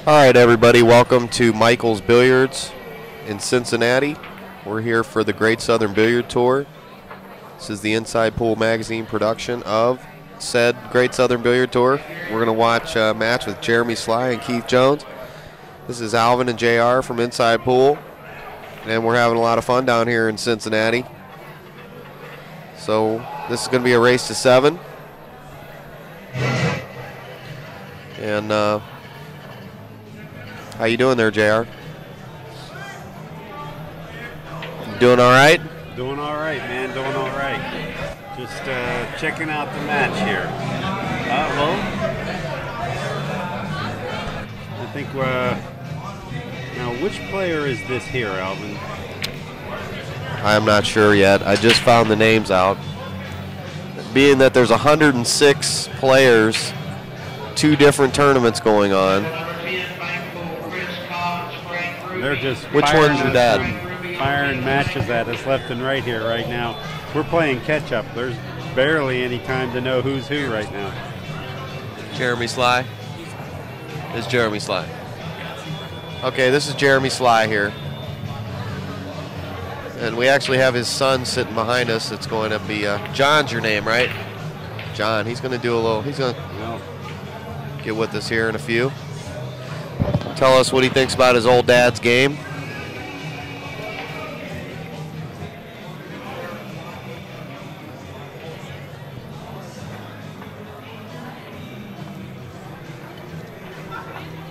All right, everybody, welcome to Michael's Billiards in Cincinnati. We're here for the Great Southern Billiard Tour. This is the Inside Pool Magazine production of said Great Southern Billiard Tour. We're going to watch a match with Jeremy Sly and Keith Jones. This is Alvin and JR from Inside Pool, and we're having a lot of fun down here in Cincinnati. So this is going to be a race to 7. And how you doing there, JR? You doing all right? Doing all right, man. Doing all right. Just checking out the match here. Well, I think now which player is this here, Alvin? I'm not sure yet. I just found the names out. Being that there's 106 players, 2 different tournaments going on. They're just which one's your dad? Firing matches at us left and right here right now. We're playing catch up. There's barely any time to know who's who right now. Jeremy Sly? This is Jeremy Sly. Okay, this is Jeremy Sly here. And we actually have his son sitting behind us. It's going to be John's your name, right? John. He's going to do a little, he's going to get with us here in a few. Tell us what he thinks about his old dad's game.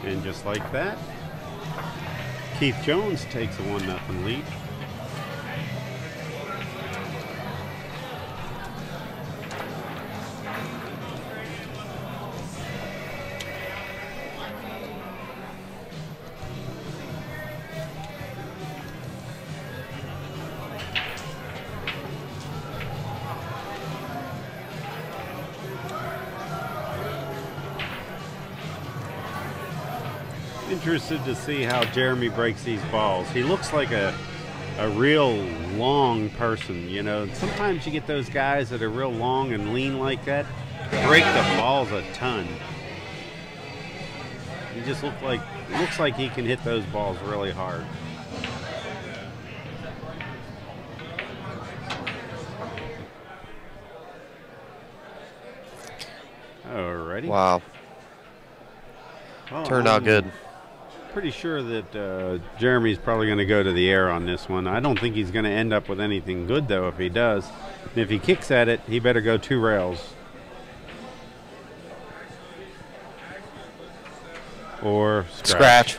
And just like that, Keith Jones takes a 1-0 lead. Interested to see how Jeremy breaks these balls. He looks like a real long person, you know. Sometimes you get those guys that are real long and lean like that, break the balls a ton. He just looks like he can hit those balls really hard. Alrighty. Wow. Well, turned out good. Pretty sure that Jeremy's probably going to go to the air on this one. I don't think he's going to end up with anything good, though, if he does. And if he kicks at it, he better go 2 rails. Or scratch.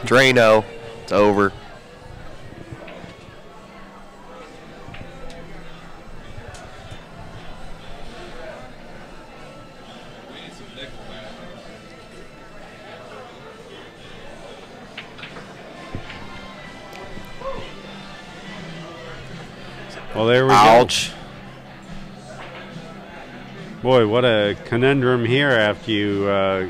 Drano. It's over. Well, there we Ouch. go. Boy, what a conundrum here after you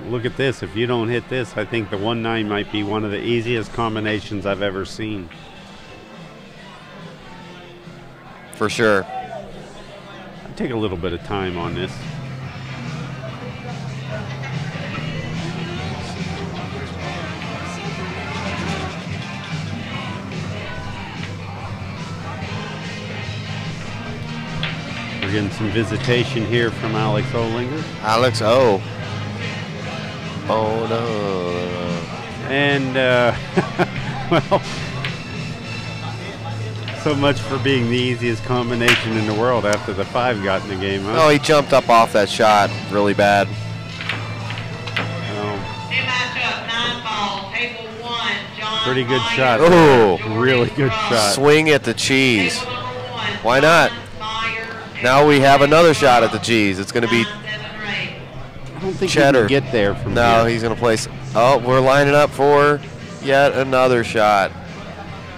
look at this. If you don't hit this, I think the 1-9 might be one of the easiest combinations I've ever seen. For sure. I'd take a little bit of time on this. We're getting some visitation here from Alex Olinger. Alex O. Oh, no. And, well, so much for being the easiest combination in the world after the 5 got in the game, huh? Oh, he jumped up off that shot really bad. Pretty good shot. Oh, really good shot. Swing at the cheese. Why not? Now we have another shot at the cheese. It's going to be I don't think Cheddar. he can get there from No, here. he's going to place. Oh, we're lining up for yet another shot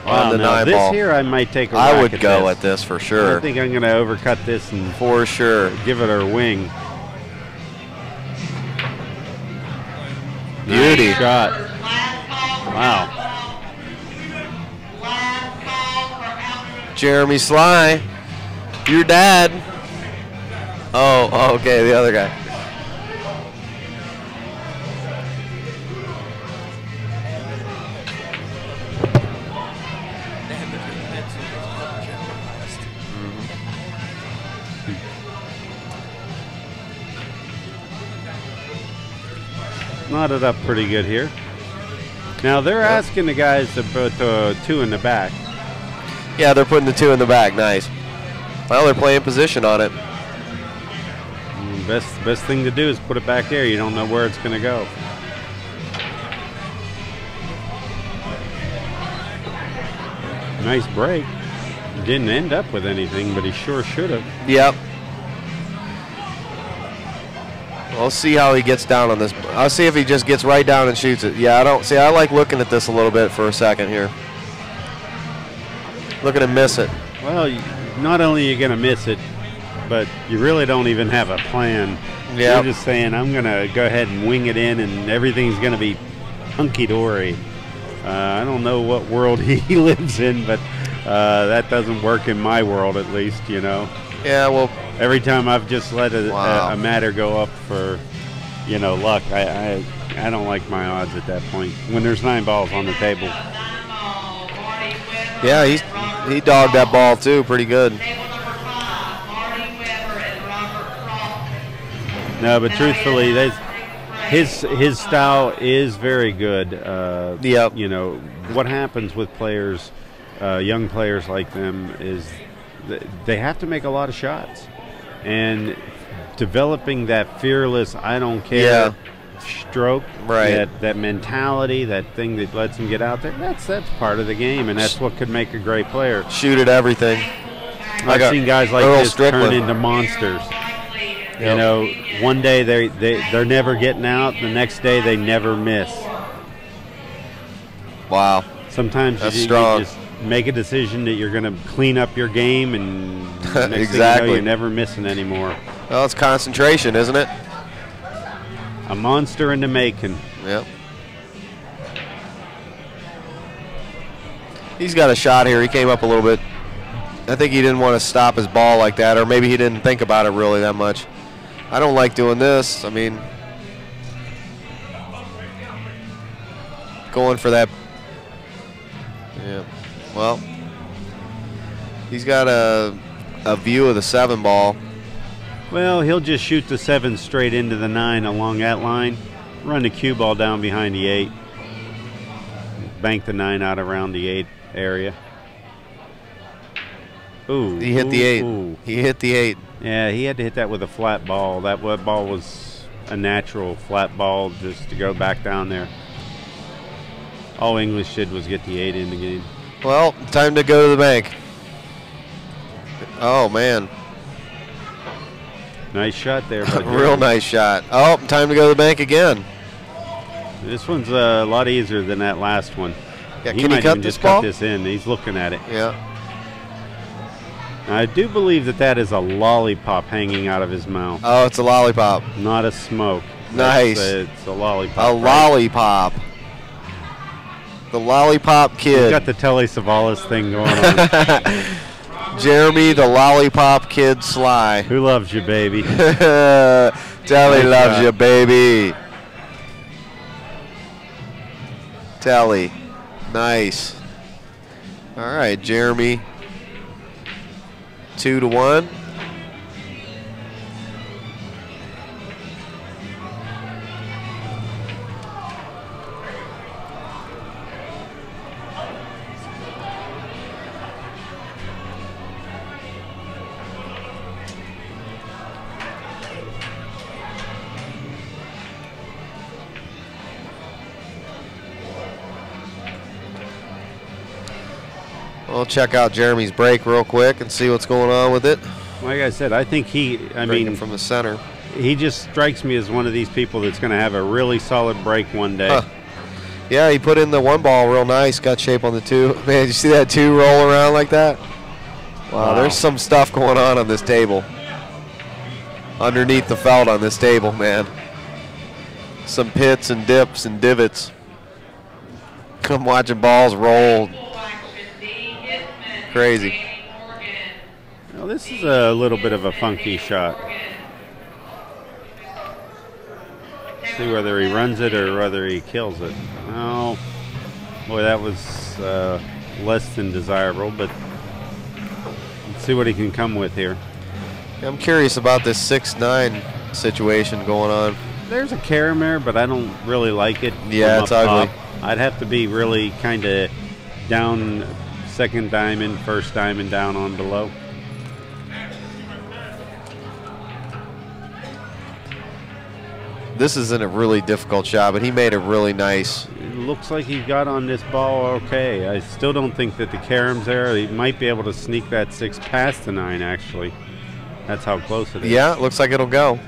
on the 9 this ball. here I might take a I whack would at go this. at this for I sure. think I'm going to overcut this and For sure. give it a wing. Beauty. Nice shot. Wow. Jeremy Sly, your dad. Oh, okay, the other guy. knotted up pretty good here. Now they're asking the guys to put 2 in the back. Yeah, they're putting the 2 in the back. Nice. Well, they're playing position on it. Best thing to do is put it back there. You don't know where it's going to go. Nice break. Didn't end up with anything, but he sure should have. Yep. We'll see how he gets down on this. I'll see if he just gets right down and shoots it. Yeah, I like looking at this a little bit for a second here. Looking to miss it. Well, not only are you going to miss it, but you really don't even have a plan. Yeah. You're just saying, I'm going to go ahead and wing it in, and everything's going to be hunky-dory. I don't know what world he lives in, but that doesn't work in my world, at least, you know. Yeah, well. Every time I've just let a matter go up for, you know, luck, I don't like my odds at that point when there's 9 balls on the table. Yeah, he dogged that ball too, pretty good. No, but truthfully, his style is very good. Yep. You know what happens with players, young players like them, is they have to make a lot of shots. And developing that fearless, I don't care stroke, right? That mentality, that thing that lets him get out there, that's part of the game, and that's what could make a great player. Shoot at everything. I've seen guys like this turn into monsters. Yep. You know, one day they're never getting out, the next day they never miss. Wow. Sometimes you just make a decision that you're going to clean up your game, and next exactly. thing you know, you're never missing anymore. Well, it's concentration, isn't it? A monster in the making. Yep. He's got a shot here. He came up a little bit. I think he didn't want to stop his ball like that, or maybe he didn't think about it really that much. I don't like doing this. I mean, going for that. Yeah. Well, he's got a view of the 7 ball. Well, he'll just shoot the 7 straight into the 9 along that line, run the cue ball down behind the 8, bank the 9 out around the 8 area. Ooh, he hit the 8. Ooh. He hit the 8. Yeah, he had to hit that with a flat ball. That ball was a natural flat ball just to go back down there. All English did was get the 8 in the game. Well, time to go to the bank. Oh, man. Nice shot there. Real nice shot. Oh, time to go to the bank again. This one's a lot easier than that last one. Yeah, he can might he cut even this just ball? cut this in. He's looking at it. Yeah. I do believe that is a lollipop hanging out of his mouth. Oh, it's a lollipop. Not a smoke. Nice. It's a lollipop. A lollipop. The lollipop kid. He's got the Telly Savalas thing going on. Jeremy, the lollipop kid Sly. Who loves you, baby? Telly loves you, baby. Telly. Nice. All right, Jeremy. 2-1. We'll check out Jeremy's break real quick and see what's going on with it. Like I said, I think Breaking from the center. He just strikes me as one of these people that's going to have a really solid break one day. Huh. Yeah, he put in the 1 ball real nice, got shape on the 2. Man, did you see that 2 roll around like that? Wow, there's some stuff going on this table. Underneath the felt on this table, man. Some pits and dips and divots. I'm watching balls roll. Crazy. Well, this is a little bit of a funky shot. See whether he runs it or whether he kills it. Oh, boy, that was less than desirable, but let's see what he can come with here. I'm curious about this 6-9 situation going on. There's a carom there, but I don't really like it. Yeah, it's ugly. I'd have to be really kind of down, second diamond, first diamond down on below. This isn't a really difficult shot, but he made it really nice. It looks like he got on this ball okay. I still don't think that the carom's there. He might be able to sneak that 6 past the 9, actually. That's how close it is. Yeah, it looks like it'll go.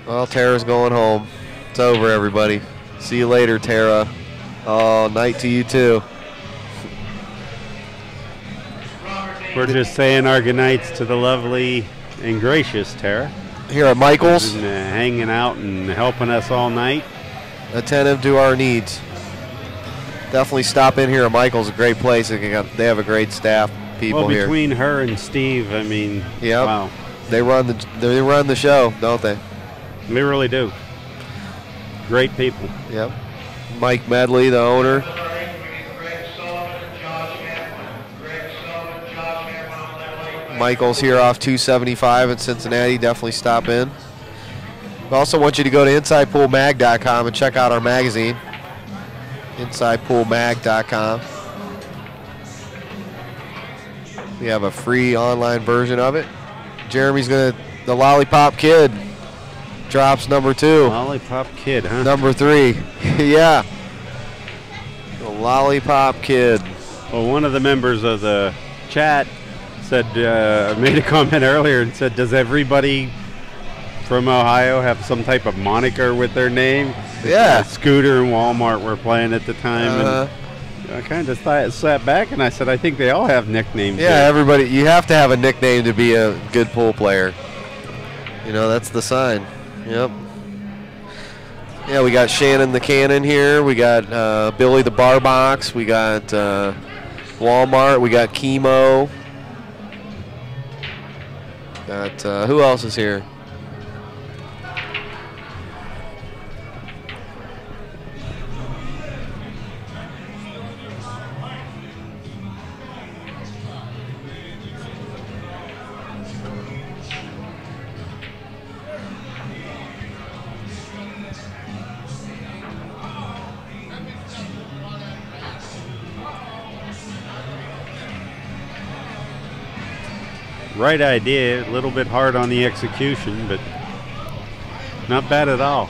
Well, Tara's going home. It's over, everybody. See you later, Tara. Oh, night to you, too. We're just saying our goodnights to the lovely and gracious Tara. Here at Michael's. Been, hanging out and helping us all night. Attentive to our needs. Definitely stop in here at Michael's. A great place. They have a great staff, people here. Well, between her and Steve, I mean, yep. Wow. They run the show, don't they? They really do. Great people. Yep. Mike Medley, the owner. Michael's here off 275 in Cincinnati. Definitely stop in. We also want you to go to InsidePoolMag.com and check out our magazine. InsidePoolMag.com. We have a free online version of it. Jeremy's the Lollipop Kid drops number 2. Lollipop Kid, huh? Number 3. Yeah. The Lollipop Kid. Well, one of the members of the chat said, made a comment earlier and said, does everybody from Ohio have some type of moniker with their name? Yeah. Scooter and Walmart were playing at the time. And I kind of sat back and I said, I think they all have nicknames. Yeah, here. everybody. You have to have a nickname to be a good pool player. You know, that's the sign. Yep. Yeah, we got Shannon the Cannon here. We got Billy the Bar Box. We got Walmart. We got Chemo. Got who else is here? Right idea, a little bit hard on the execution, but not bad at all.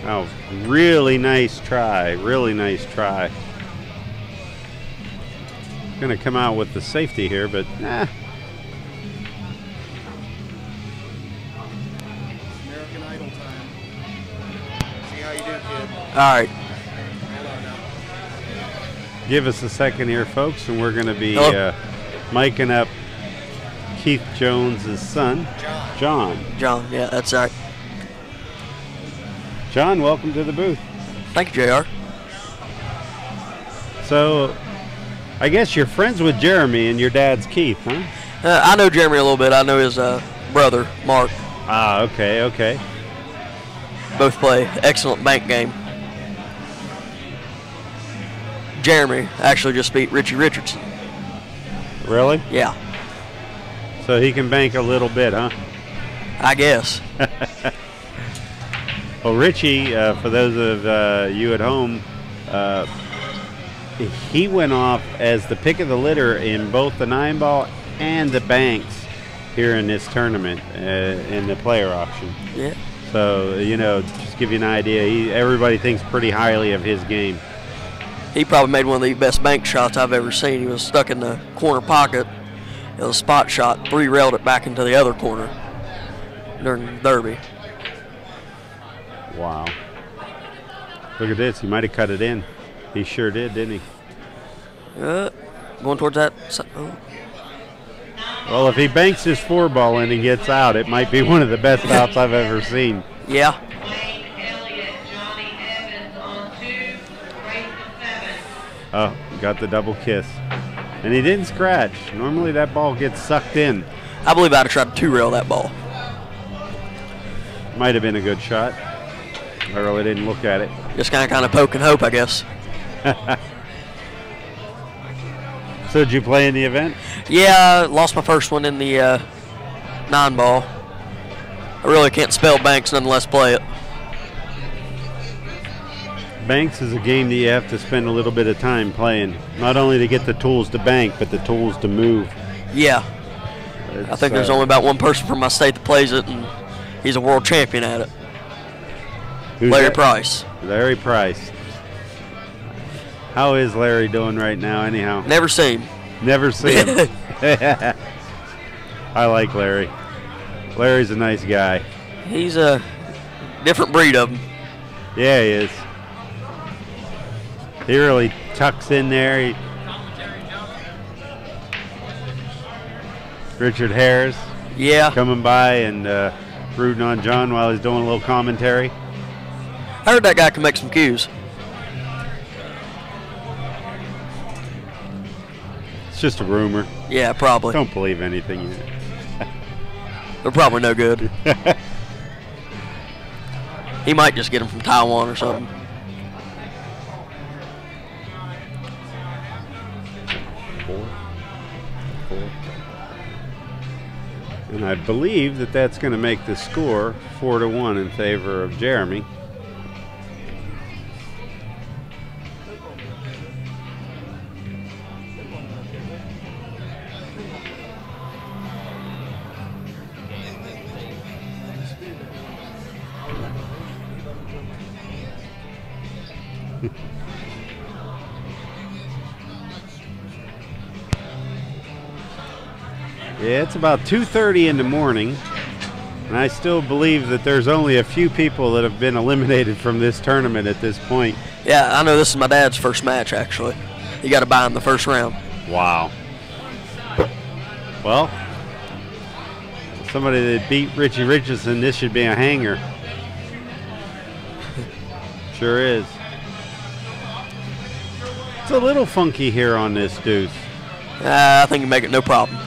Oh, really nice try, really nice try. Gonna come out with the safety here, but nah. All right. Give us a second here, folks, and we're going to be micing up Keith Jones' son, John. John, yeah, that's right. John, welcome to the booth. Thank you, JR. So, I guess you're friends with Jeremy and your dad's Keith, huh? I know Jeremy a little bit. I know his brother, Mark. Ah, okay, okay. Both play excellent bank game. Jeremy actually just beat Richie Richardson. Really? Yeah. So he can bank a little bit, huh? I guess. Well, Richie, for those of you at home, he went off as the pick of the litter in both the 9-ball and the banks here in this tournament in the player auction. Yeah. So, you know, just give you an idea, everybody thinks pretty highly of his game. He probably made one of the best bank shots I've ever seen. He was stuck in the corner pocket. It was a spot shot, 3-railed it back into the other corner during the Derby. Wow. Look at this. He might have cut it in. He sure did, didn't he? Going towards that. Oh. Well, if he banks his 4-ball in and gets out, it might be one of the best outs I've ever seen. Yeah. Oh, got the double kiss. And he didn't scratch. Normally that ball gets sucked in. I believe I'd have tried to 2-rail that ball. Might have been a good shot. I really didn't look at it. Just kind of poke and hope, I guess. So did you play in the event? Yeah, I lost my first one in the 9-ball. I really can't spell banks, nonetheless play it. Banks is a game that you have to spend a little bit of time playing, not only to get the tools to bank, but the tools to move. Yeah. I think there's only about one person from my state that plays it, and he's a world champion at it. Larry Price. Larry Price. How is Larry doing right now, anyhow? Never seen him. Never seen him. I like Larry. Larry's a nice guy. He's a different breed of him. Yeah, he is. He really tucks in there. Richard Harris. Yeah. Coming by and rooting on John while he's doing a little commentary. I heard that guy can make some cues. It's just a rumor. Yeah, probably. Don't believe anything. They're probably no good. He might just get him from Taiwan or something. Four. And I believe that that's going to make the score 4-1 in favor of Jeremy. Yeah, it's about 2:30 in the morning, and I still believe that there's only a few people that have been eliminated from this tournament at this point. Yeah, I know this is my dad's first match, actually. He got a bye in the first round. Wow. Well, somebody that beat Richie Richardson, this should be a hanger. Sure is. It's a little funky here on this deuce. I think you make it no problem.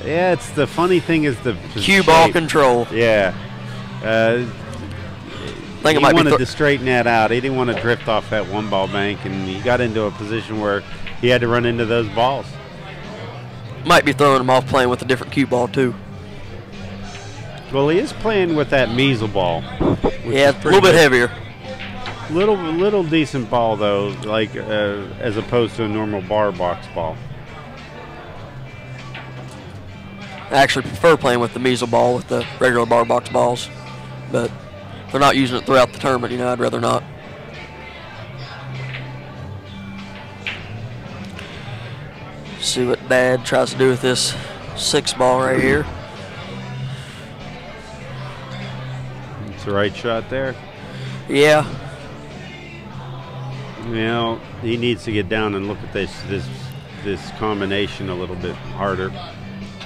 Yeah, it's the funny thing is the cue ball control. Yeah. He wanted to straighten that out. He didn't want to drift off that 1-ball bank, and he got into a position where he had to run into those balls. Might be throwing him off playing with a different cue ball too. Well, he is playing with that measle ball. Yeah, a little bit heavier. Little decent ball though, like as opposed to a normal bar box ball. I actually prefer playing with the measle ball with the regular bar box balls, but if they're not using it throughout the tournament, you know, I'd rather not. See what Dad tries to do with this 6-ball right here. It's the right shot there. Yeah. You know, he needs to get down and look at this combination a little bit harder.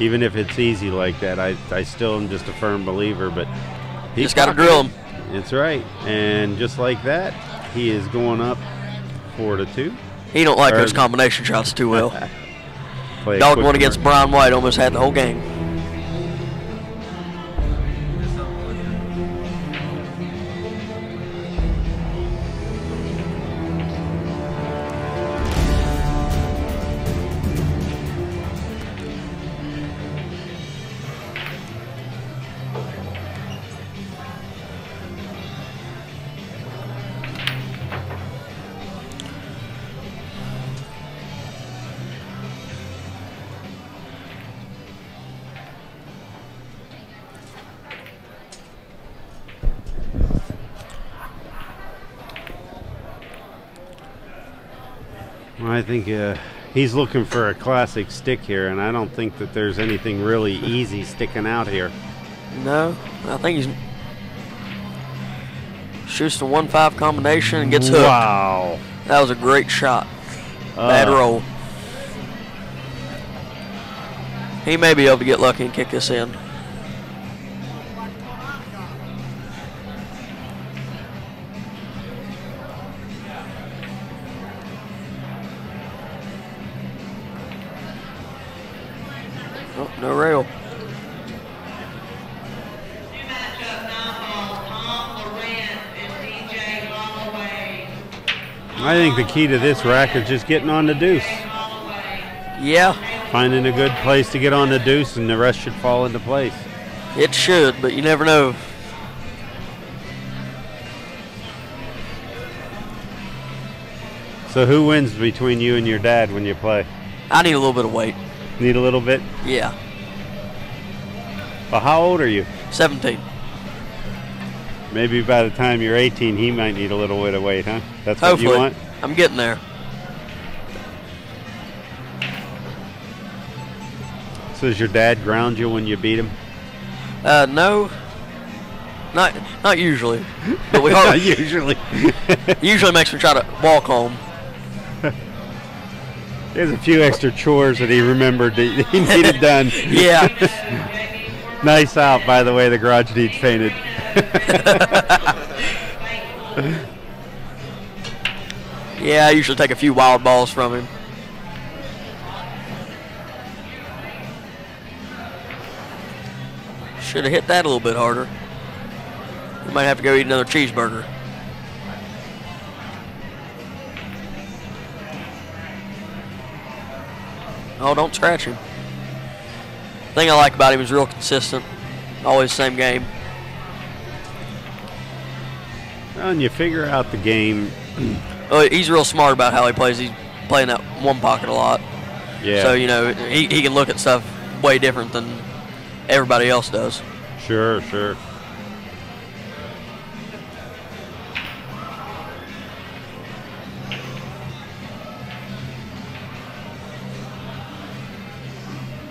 Even if it's easy like that, I still am just a firm believer, but he just got to drill him. That's right. And just like that, he is going up 4-2. He don't like those combination shots too well. Dog one against Brian White almost had the whole game. I think he's looking for a classic stick here, and I don't think that there's anything really easy sticking out here. No, I think he's shoots the 1-5 combination and gets hooked. Wow. That was a great shot. Bad roll. He may be able to get lucky and kick this in. Oh, no rail. I think the key to this rack is just getting on the deuce. Yeah. Finding a good place to get on the deuce, and the rest should fall into place. It should, but you never know. So who wins between you and your dad when you play? I need a little bit of weight. Need a little bit? Yeah. Well, how old are you? 17. Maybe by the time you're 18, he might need a little bit of weight, huh? That's what Hopefully. you want? I'm getting there. So does your dad ground you when you beat him? No. Not usually. But we Not usually. usually makes me try to walk home. There's a few extra chores that he remembered that he needed done. Yeah. Nice out, by the way. The garage needs painted. Yeah, I usually take a few wild balls from him. Should have hit that a little bit harder. We might have to go eat another cheeseburger. Oh, don't scratch him. The thing I like about him is real consistent. Always same game. Well, and you figure out the game. Oh, he's real smart about how he plays. He's playing that one pocket a lot. Yeah. So, you know, he can look at stuff way different than everybody else does. Sure, sure.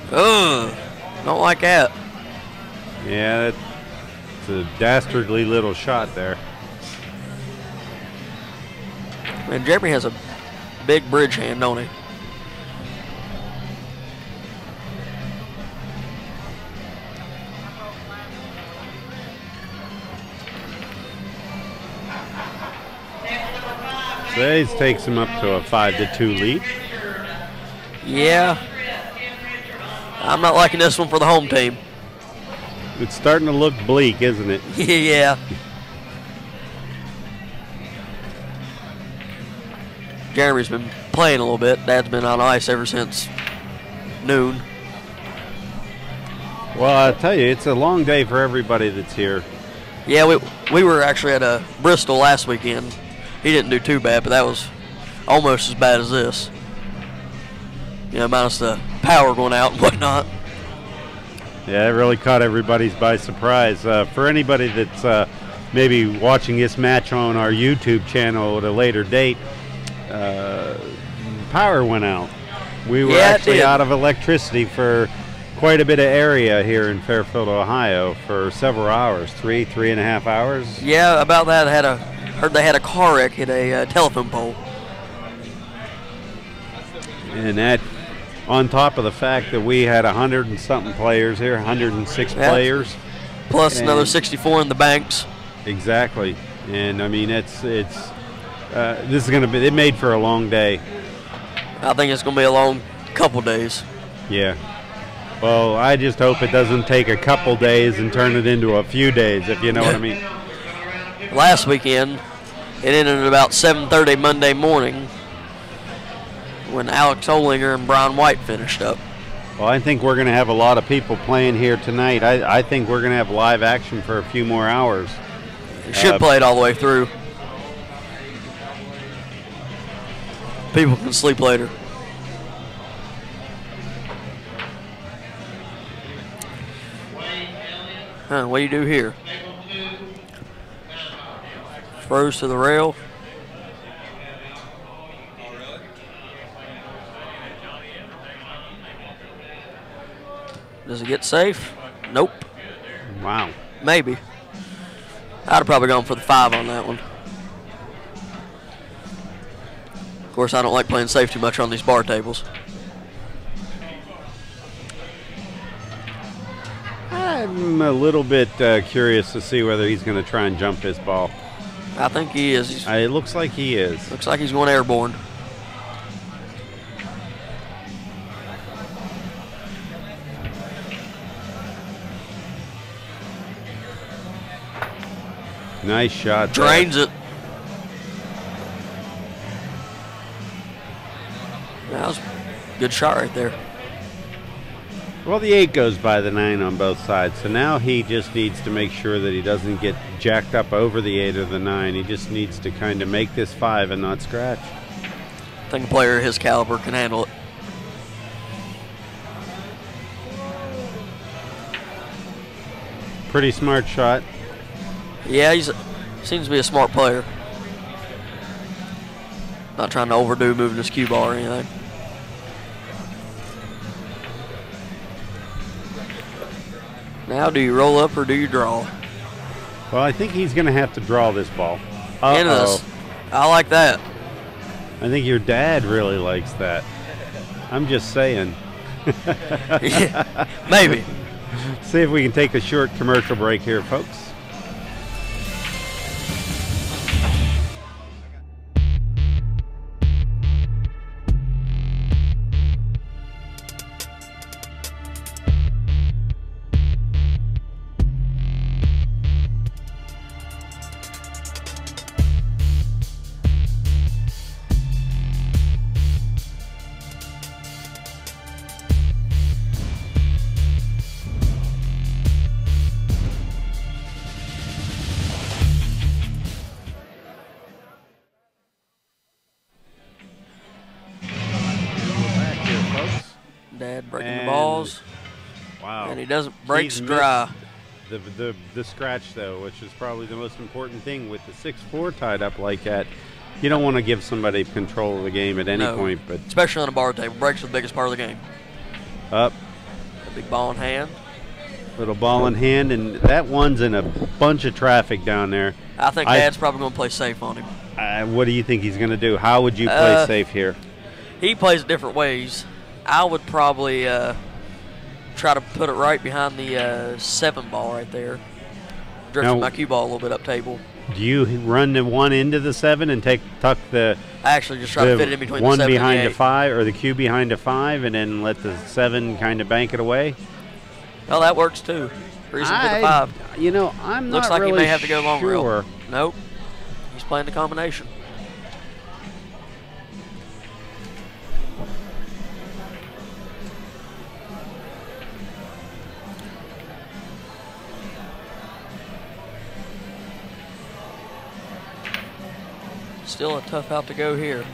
Ugh, don't like that. Yeah, that's a dastardly little shot there. Man, Jeremy has a big bridge hand, don't he? So that takes him up to a 5-2 lead. Yeah. I'm not liking this one for the home team. It's starting to look bleak, isn't it? Yeah. Jeremy's been playing a little bit. Dad's been on ice ever since noon. Well, I'll tell you, it's a long day for everybody that's here. Yeah, we were actually at Bristol last weekend. He didn't do too bad, but that was almost as bad as this. You know, minus the power going out and whatnot. Yeah, it really caught everybody by surprise. For anybody that's maybe watching this match on our YouTube channel at a later date, power went out. We were actually out of electricity for quite a bit of area here in Fairfield, Ohio for several hours, 3.5 hours. Yeah, about that. Heard they had a car wreck hit a telephone pole. And that, on top of the fact that we had 100 and something players here, 106 players. Plus another 64 in the banks. Exactly. And I mean, this is going to be, it made for a long day. I think it's going to be a long couple days. Yeah. Well, I just hope it doesn't take a couple days and turn it into a few days, if you know what I mean. Last weekend, it ended at about 7:30 Monday morning when Alex Olinger and Brian White finished up. Well, I think we're going to have a lot of people playing here tonight. I think we're going to have live action for a few more hours. You should play it all the way through. People can sleep later. What do you do here? Throws to the rail. Does it get safe? Nope. Wow. Maybe. I'd have probably gone for the 5 on that one. Of course, I don't like playing safe too much on these bar tables. I'm a little bit curious to see whether he's going to try and jump this ball. I think he is. It looks like he is. Looks like he's going airborne. Nice shot. Drains it. That was a good shot right there. Well, the 8 goes by the 9 on both sides, so now he just needs to make sure that he doesn't get jacked up over the 8 or the 9. He just needs to kind of make this 5 and not scratch. I think a player of his caliber can handle it. Pretty smart shot. Yeah, seems to be a smart player. Not trying to overdo moving his cue ball or anything. Now, do you roll up or do you draw? Well, I think he's going to have to draw this ball. Into this. I like that. I think your dad really likes that. I'm just saying. Yeah, maybe. See if we can take a short commercial break here, folks. Dad breaking the balls. Wow. And he doesn't break dry. The scratch, though, which is probably the most important thing with the 6-4 tied up like that. You don't want to give somebody control of the game at any point. But especially on a bar table. Breaks are the biggest part of the game. Up. A big ball in hand. Little ball in hand, and that one's in a bunch of traffic down there. I think Dad's probably going to play safe on him. What do you think he's going to do? How would you play safe here? He plays different ways. I would probably try to put it right behind the 7 ball right there. Drifting my cue ball a little bit up table. Do you run the 1 into the 7 and tuck the? I actually just try to fit it in between the 1 7 and the 8. behind the 5, or the cue behind the 5, and then let the 7 kind of bank it away? Well, that works too. Reason for the 5. You know, I'm Looks not like really he may have to go long sure. rail. Nope. He's playing the combination. Still a tough out to go here.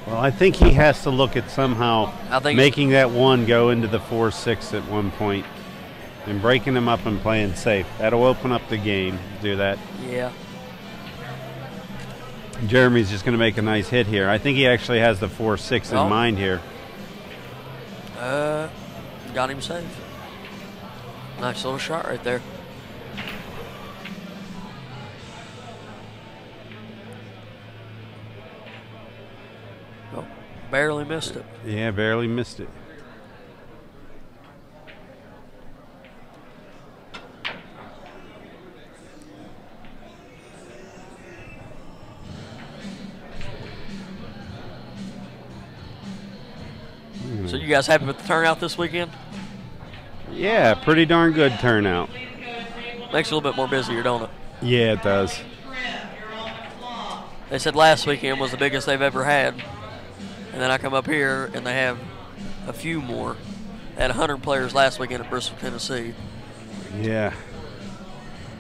Well, I think he has to look at somehow making that 1 go into the 4-6 at one point and breaking him up and playing safe. That'll open up the game. Do that. Yeah. Jeremy's just going to make a nice hit here. I think he actually has the 4-6 in mind here. Got him safe. Nice little shot right there. Oh, barely missed it. Yeah, barely missed it. So you guys happy with the turnout this weekend? Yeah, pretty darn good turnout. Makes it a little bit more busier, don't it? Yeah, it does. They said last weekend was the biggest they've ever had. And then I come up here and they have a few more. They had 100 players last weekend at Bristol, Tennessee. Yeah.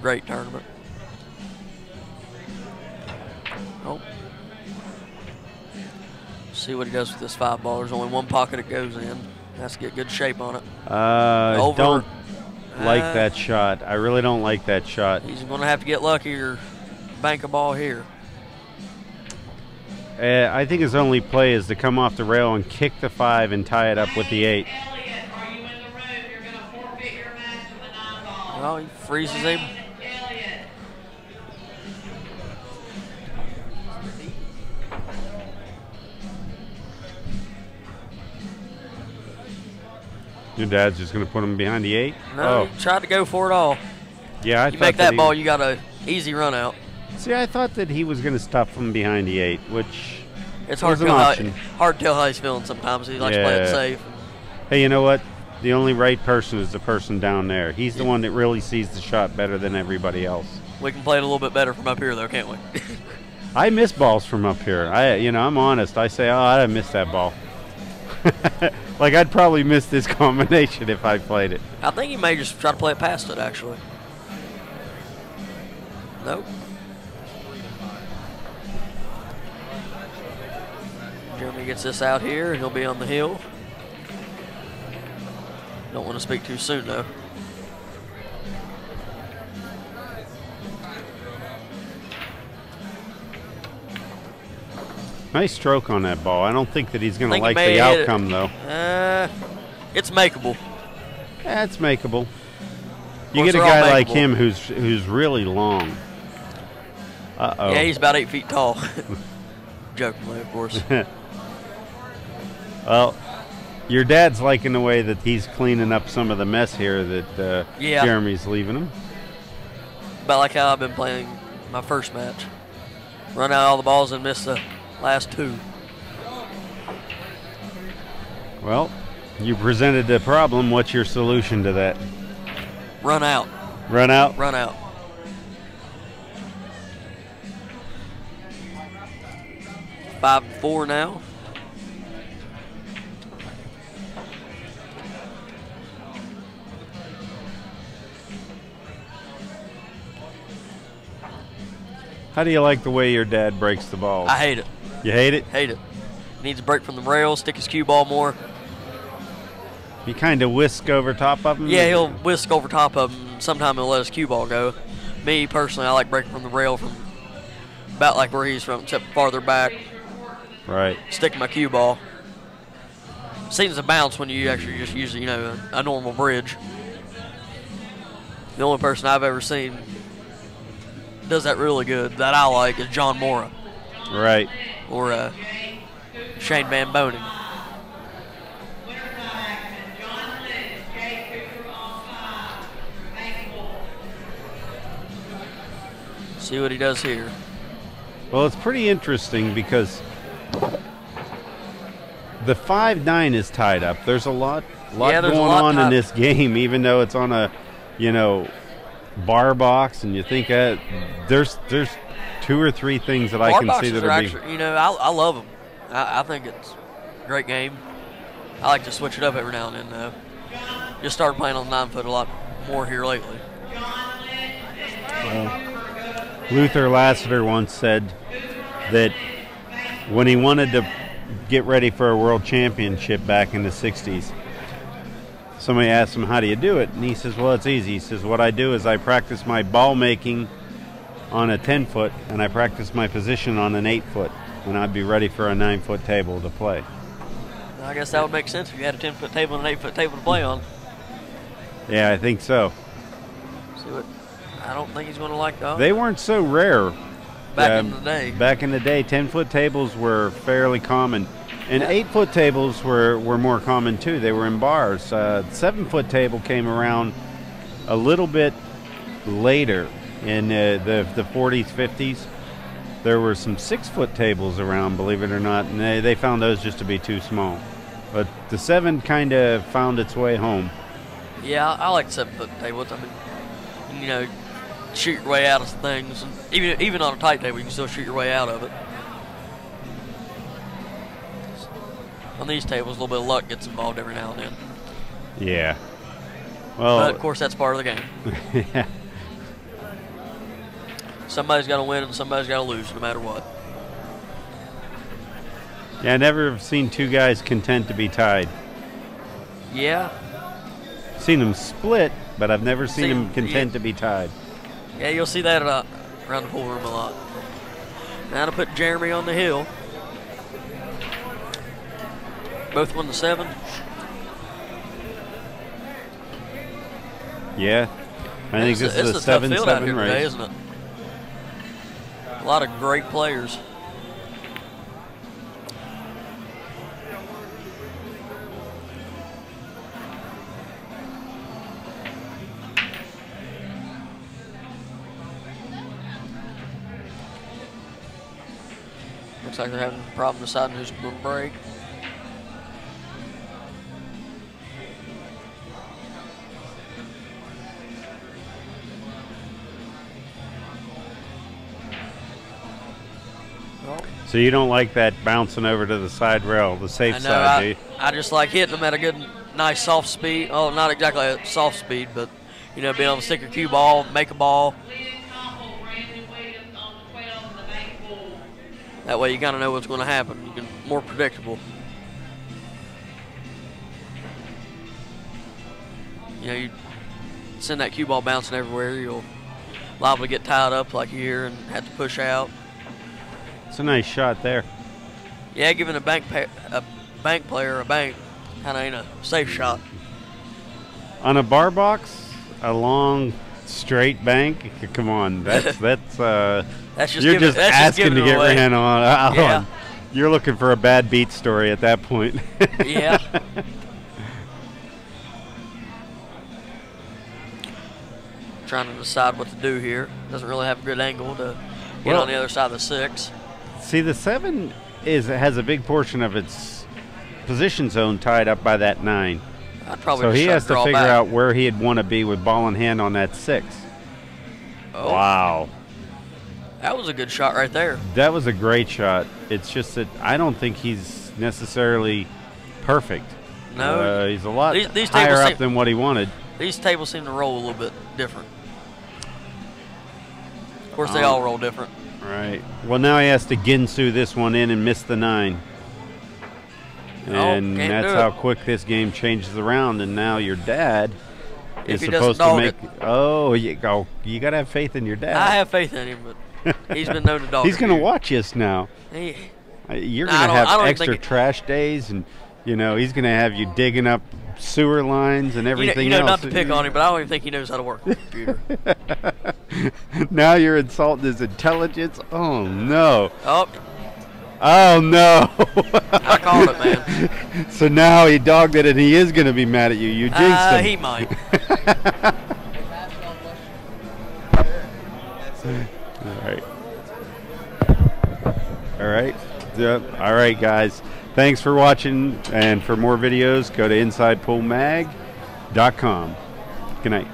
Great tournament. Oh. See what he does with this 5 ball. There's only one pocket it goes in. Has to get good shape on it. Don't like that shot. I really don't like that shot. He's going to have to get lucky or bank a ball here. I think his only play is to come off the rail and kick the 5 and tie it up with the 8. Well, he freezes him. Your dad's just going to put him behind the 8? No, he tried to go for it all. Yeah, you make that ball, you got an easy run out. See, I thought that he was going to stuff him behind the 8, which it's hard to tell how he's feeling sometimes. He likes to play it safe. Hey, you know what? The only right person is the person down there. He's the one that really sees the shot better than everybody else. We can play it a little bit better from up here, though, can't we? I miss balls from up here. I'm honest. I say, oh, I missed that ball. Like I'd probably miss this combination if I played it. I think he may just try to play it past it, actually. Nope. Jeremy gets this out here, and he'll be on the hill. Don't want to speak too soon, though. Nice stroke on that ball. I don't think that he's going to like the outcome, though. It's makeable. Yeah, it's makeable. You get a guy like him who's really long. Uh-oh. Yeah, he's about 8 feet tall. Jokingly, of course. Well, your dad's liking the way that he's cleaning up some of the mess here that Jeremy's leaving him. About like how I've been playing my first match. Run out all the balls and miss the last 2. Well, you presented the problem. What's your solution to that? Run out. Run out? Run out. Five, 4 now. How do you like the way your dad breaks the balls? I hate it. You hate it? Hate it. Needs a break from the rail, stick his cue ball more. You kind of whisk over top of him? Yeah, he'll whisk over top of him. Sometime he'll let his cue ball go. Me, personally, I like breaking from the rail from about like where he's from, except farther back. Right. Stick my cue ball. Seems to bounce when you actually just use, a normal bridge. The only person I've ever seen does that really good that I like is John Mora. Right. Or Shane Van Boning. See what he does here. Well, it's pretty interesting because the 5-9 is tied up. There's a lot going on in this game, even though it's on a, bar box, and you think there's 2 or 3 things that I can see that are actually, I love them. I think it's a great game. I like to switch it up every now and then, though. Just started playing on 9-foot a lot more here lately. Luther Lassiter once said that when he wanted to get ready for a world championship back in the 60s, somebody asked him, how do you do it? And he says, well, it's easy. He says, what I do is I practice my ball making on a 10-foot, and I practice my position on an 8-foot, and I'd be ready for a 9-foot table to play. I guess that would make sense if you had a 10-foot table and an 8-foot table to play on. Yeah, I think so. See what? I don't think he's going to like that. They weren't so rare. Back in the day. Back in the day, 10-foot tables were fairly common. And 8-foot tables were more common, too. They were in bars. 7-foot table came around a little bit later in the 40s, 50s. There were some 6-foot tables around, believe it or not, and they found those just to be too small. But the 7 kind of found its way home. Yeah, I like 7-foot tables. I mean, shoot your way out of things. And even on a tight table, you can still shoot your way out of it. On these tables, a little bit of luck gets involved every now and then. Yeah. Well, but, of course, that's part of the game. Yeah. Somebody's got to win and somebody's got to lose no matter what. Yeah, I never have seen 2 guys content to be tied. Yeah. Seen them split, but I've never seen them content to be tied. Yeah, you'll see that around the pool room a lot. Now to put Jeremy on the hill. Both won the 7. Yeah. I think this is a 7-7 race. Today, isn't it? A lot of great players. Looks like they're having a problem deciding who's going to break. So you don't like that bouncing over to the side rail, the safe side, do you? I just like hitting them at a good, nice soft speed. Oh, not exactly a soft speed, but being able to stick your cue ball, make a ball. That way you kind of know what's going to happen. You can more predictable. You send that cue ball bouncing everywhere, you'll liable to get tied up like here and have to push out. It's a nice shot there. Yeah, giving a bank player a bank kind of ain't a safe shot. On a bar box, a long straight bank. Come on, that's you're just asking to get ran on. Yeah. You're looking for a bad beat story at that point. Yeah. Trying to decide what to do here. Doesn't really have a good angle to get on the other side of the 6. See, the 7 has a big portion of its position zone tied up by that 9. I'd probably so just he has to figure back. out where he'd want to be with ball in hand on that 6. Oh. Wow. That was a good shot right there. That was a great shot. It's just that I don't think he's necessarily perfect. No. He's a lot these higher up than what he wanted. These tables seem to roll a little bit different. Of course, they all roll different. Right. Well, now he has to Ginsu this one in and miss the 9. And that's how quick this game changes around. And now your dad is supposed to make. Oh, you got to have faith in your dad. I have faith in him, but he's been known to dog. He's going to watch us now. You're going to have extra trash days, and he's going to have you digging up sewer lines and everything else. Not to pick on him, but I don't even think he knows how to work the computer. Now you're insulting his intelligence. Oh no. Oh no. I called it, man. So now he dogged it, and he is going to be mad at you. You jinxed him. He might. All right. All right, guys. Thanks for watching, and for more videos, go to InsidePoolMag.com. Good night.